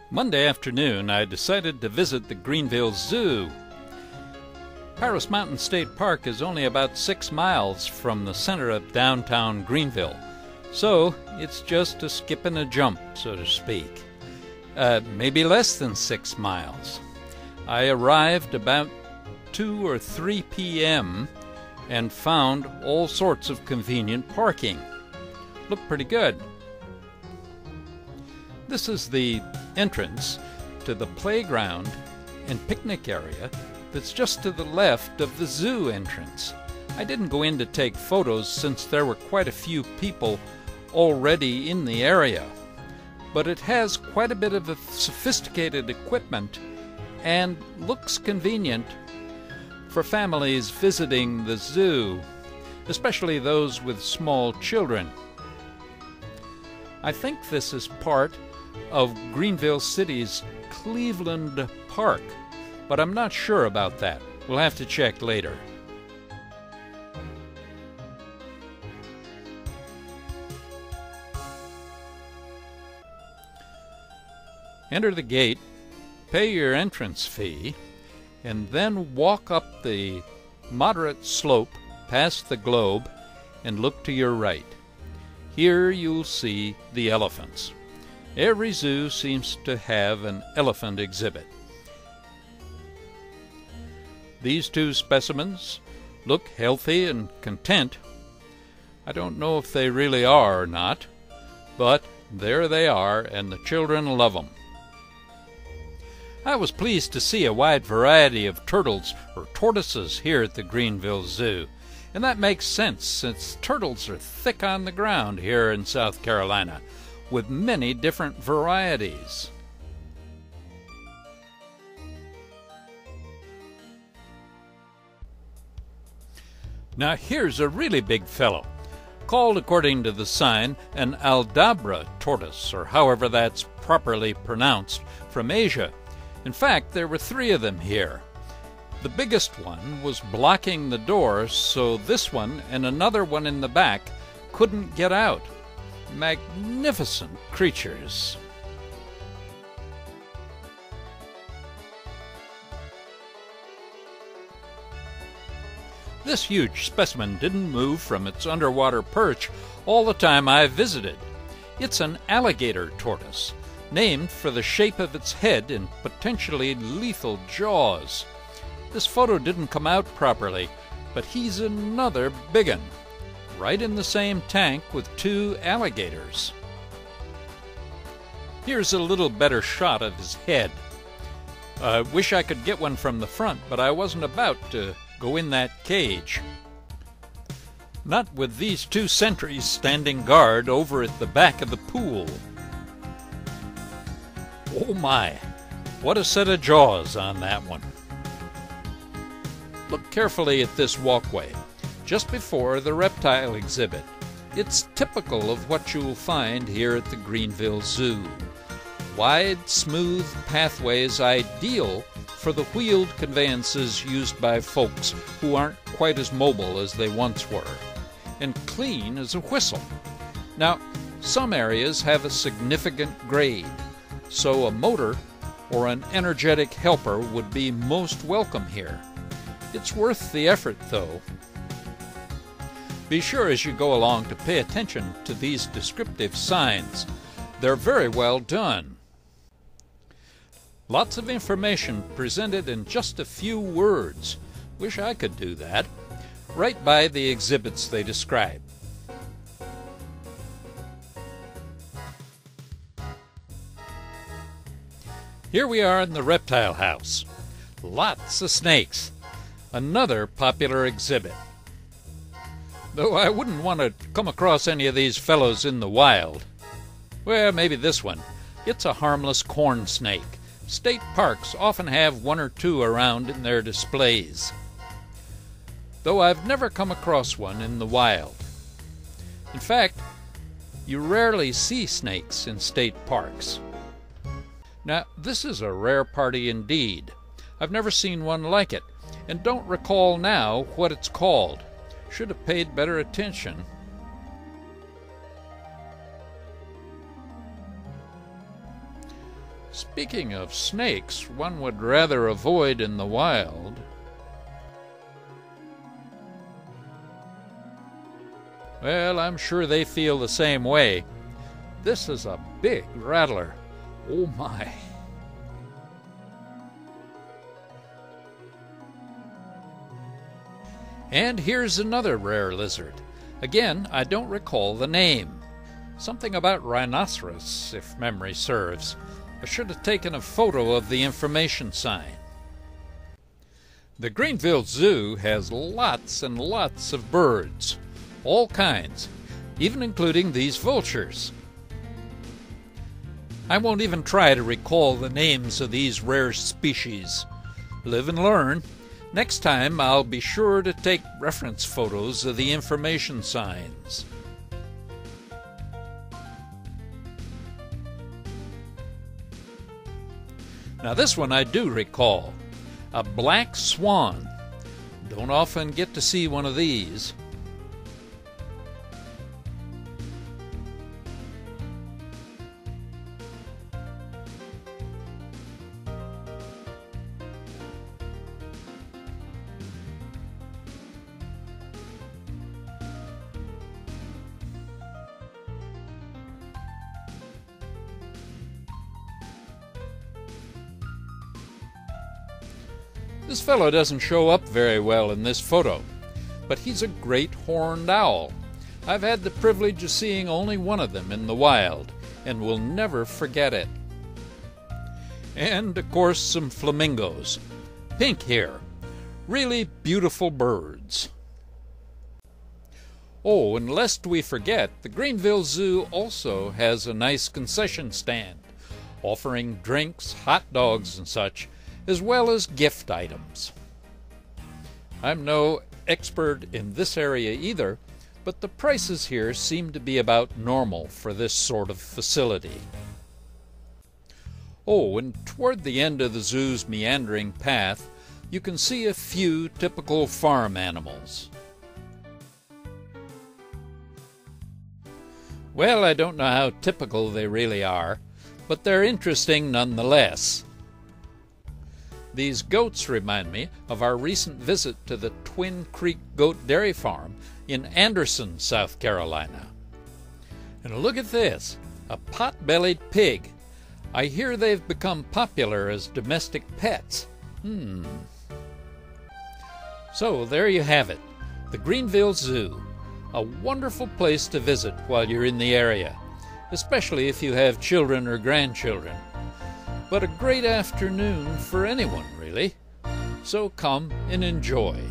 Monday afternoon, I decided to visit the Greenville Zoo. Paris Mountain State Park is only about 6 miles from the center of downtown Greenville, so it's just a skip and a jump, so to speak. Maybe less than 6 miles. I arrived about 2 or 3 p.m. and found all sorts of convenient parking. Looked pretty good. This is the entrance to the playground and picnic area that's just to the left of the zoo entrance. I didn't go in to take photos since there were quite a few people already in the area, but it has quite a bit of sophisticated equipment and looks convenient for families visiting the zoo, especially those with small children. I think this is part of Greenville City's Cleveland Park, but I'm not sure about that. We'll have to check later. Enter the gate, pay your entrance fee, and then walk up the moderate slope past the globe and look to your right. Here you'll see the elephants. Every zoo seems to have an elephant exhibit. These two specimens look healthy and content. I don't know if they really are or not, but there they are, and the children love them. I was pleased to see a wide variety of turtles or tortoises here at the Greenville Zoo, and that makes sense since turtles are thick on the ground here in South Carolina, with many different varieties. Now here's a really big fellow, called according to the sign an Aldabra tortoise, or however that's properly pronounced, from Asia. In fact, there were 3 of them here. The biggest one was blocking the door, so this one and another one in the back couldn't get out. Magnificent creatures. This huge specimen didn't move from its underwater perch all the time I visited. It's an alligator tortoise, named for the shape of its head and potentially lethal jaws. This photo didn't come out properly, but he's another big one, right in the same tank with 2 alligators. Here's a little better shot of his head. I wish I could get one from the front, but I wasn't about to go in that cage. Not with these 2 sentries standing guard over at the back of the pool. Oh my, what a set of jaws on that one. Look carefully at this walkway, just before the reptile exhibit. It's typical of what you'll find here at the Greenville Zoo. Wide, smooth pathways ideal for the wheeled conveyances used by folks who aren't quite as mobile as they once were, and clean as a whistle. Now, some areas have a significant grade, so a motor or an energetic helper would be most welcome here. It's worth the effort, though. Be sure as you go along to pay attention to these descriptive signs. They're very well done. Lots of information presented in just a few words. Wish I could do that. Right by the exhibits they describe. Here we are in the reptile house. Lots of snakes. Another popular exhibit. Though I wouldn't want to come across any of these fellows in the wild. Well, maybe this one. It's a harmless corn snake. State parks often have 1 or 2 around in their displays, though I've never come across one in the wild. In fact, you rarely see snakes in state parks. Now, this is a rare party indeed. I've never seen one like it, and don't recall now what it's called. Should have paid better attention. Speaking of snakes, one would rather avoid in the wild. Well, I'm sure they feel the same way. This is a big rattler. Oh my. And here's another rare lizard. Again, I don't recall the name. Something about rhinoceros, if memory serves. I should have taken a photo of the information sign. The Greenville Zoo has lots and lots of birds. All kinds, even including these vultures. I won't even try to recall the names of these rare species. Live and learn. Next time I'll be sure to take reference photos of the information signs. Now this one I do recall. A black swan. Don't often get to see one of these. This fellow doesn't show up very well in this photo, but he's a great horned owl. I've had the privilege of seeing only one of them in the wild, and will never forget it. And, of course, some flamingos. Pink here. Really beautiful birds. Oh, and lest we forget, the Greenville Zoo also has a nice concession stand, offering drinks, hot dogs, and such, as well as gift items. I'm no expert in this area either, but the prices here seem to be about normal for this sort of facility. Oh, and toward the end of the zoo's meandering path, you can see a few typical farm animals. Well, I don't know how typical they really are, but they're interesting nonetheless. These goats remind me of our recent visit to the Twin Creek Goat Dairy Farm in Anderson, South Carolina. And look at this, a pot-bellied pig. I hear they've become popular as domestic pets. So there you have it, the Greenville Zoo. A wonderful place to visit while you're in the area, especially if you have children or grandchildren. But a great afternoon for anyone, really. So come and enjoy.